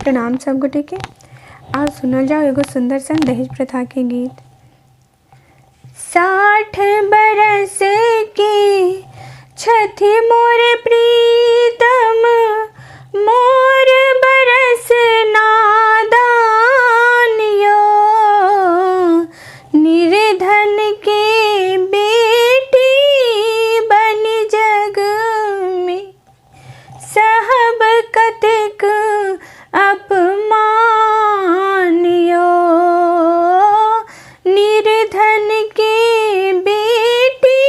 प्रणाम सब गोटे के। आज सुनल जाओ एगो सुंदर सन दहेज प्रथा के गीत। 60 बरस की छथि मोर प्रीतम, मोर बरस नादान यो, निर्धन के बेटी बनि जग में, सहब कतेक अपमान यो, निर्धन के बेटी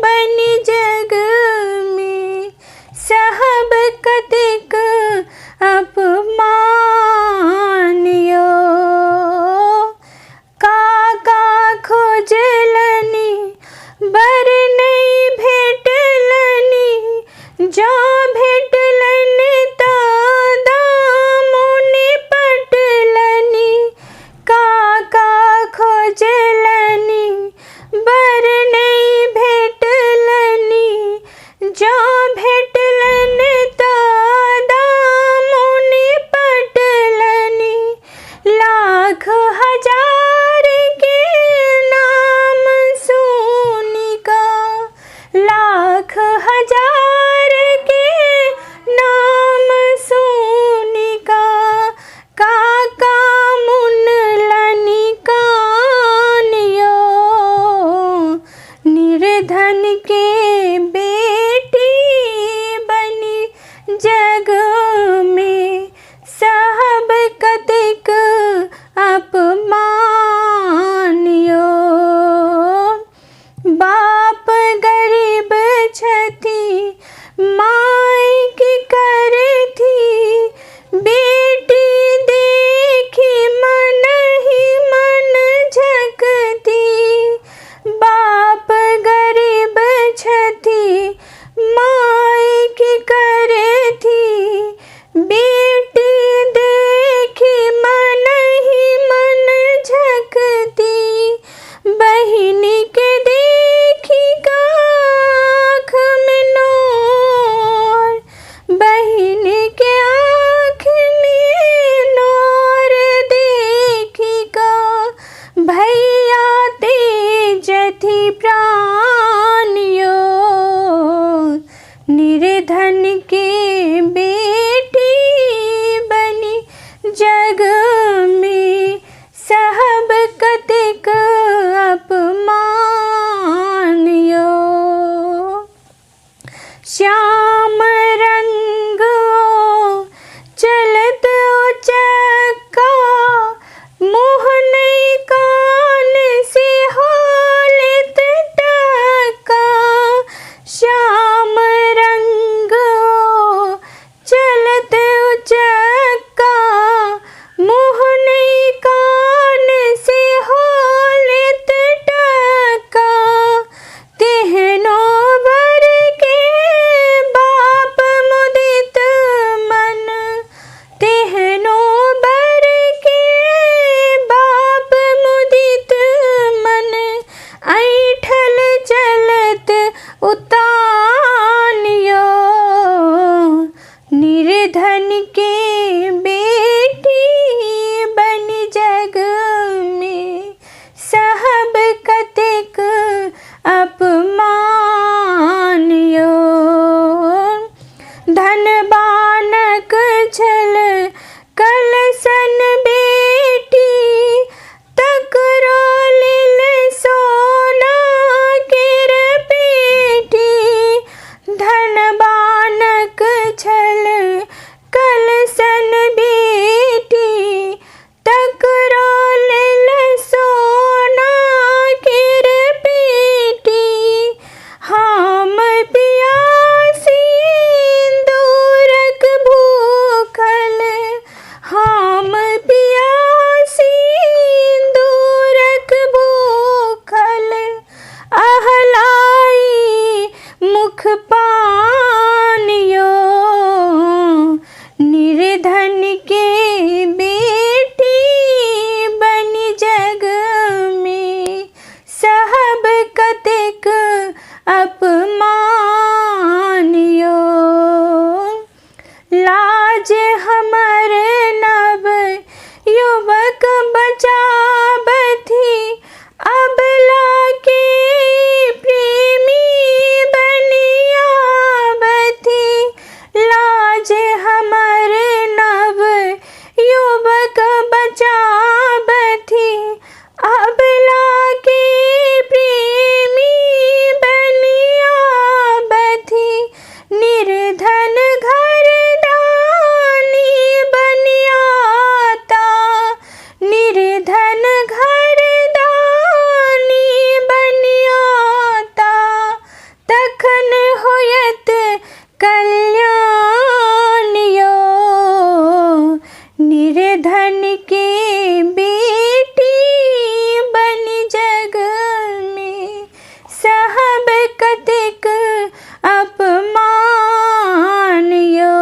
बनि जग में, सहब कतेक अपमान यो। काका खोजलनि बर नहीं भेटलनि, जो भेटलनि तो दामुनि पटलनि, काका खोजलनि बर नहीं भेटलनि, जो भेटलनि तो दामुनि पटलनि, लाख हजार के नाम सुनिका, लाख हजार के नाम सुनिका, काका मुनलनि कान यो, निर्धन के बेटी बनि जग में, सहब कतेक अपमान यो। बाप गरीब छथि माय की करथि, बेटी देखी मन ही मन झकती, बाप गरीब छथि माय की करथि, बेटी देखी मन ही मन झकती, बहिन के देखी का आँख में नोर, बहिन के आँख में नोर देखी का, भैया तेजथि प्राण यो, निर्धन के बेटी बनि जग में, सहब कतेक अपमान यो। श्याम रंग चलत चक्का, मुँह नहीं कान से होलत टक्का, श्याम रंग चलत चक्का, मुँह नहीं कान से होलत टक्का, तेहनो बर के बाप होयत कल्याण यो। निर्धन के बेटी बनि जग में सहब कतेक अपमान यो।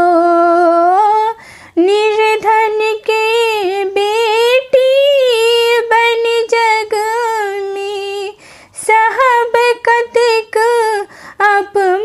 निर्धन के बेटी बनि जग में सहब कतेक अपमान